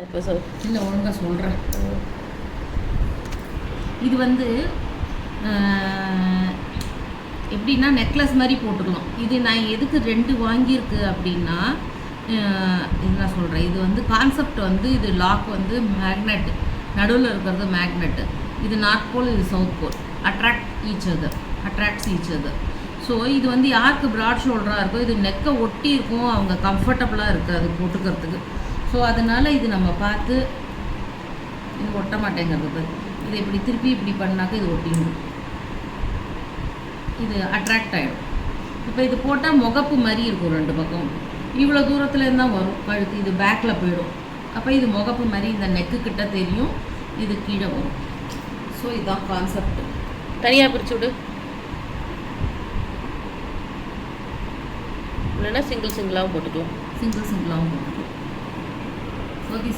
இப்போ சொல். இல்லை ஒழுங்காக சொல்கிறேன். இது வந்து எப்படின்னா நெக்லஸ் மாதிரி போட்டுக்கலாம். இது நான் எதுக்கு 2 வாங்கியிருக்கு அப்படின்னா, இது நான் சொல்கிறேன். இது வந்து கான்செப்ட் வந்து இது லாக் வந்து மேக்னெட், நடுவில் இருக்கிறது மேக்னெட்டு. இது நார்த் போல், இது south pole. Attracts each other. So இது வந்து யாருக்கு ப்ராட் ஷோல்டராக இருக்கோ, இது நெக்கை ஒட்டி இருக்கும், அவங்க கம்ஃபர்டபுளாக இருக்குது அது போட்டுக்கிறதுக்கு. ஸோ அதனால் இது நம்ம பார்த்து, இது ஒட்ட மாட்டேங்கிறது. இதை இப்படி திருப்பி இப்படி பண்ணாக்க இது ஒட்டிடும், இது அட்ராக்ட் ஆகிடும். இப்போ இது போட்டால் முகப்பு மாதிரி இருக்கும் 2 பக்கம். இவ்வளோ தூரத்துலேருந்து தான் வரும் கழுத்து, இது பேக்கில் போயிடும். அப்போ இது முகப்பு மாதிரி இந்த நெக்கு கிட்ட தெரியும், இது கீழே வரும். ஸோ இதுதான் கான்செப்ட். தனியாக பிரித்து விடு, இல்லைன்னா சிங்கிளாகவும் போட்டுக்கலாம். சிங்கிளாகவும் போட்டுக்கலாம். So this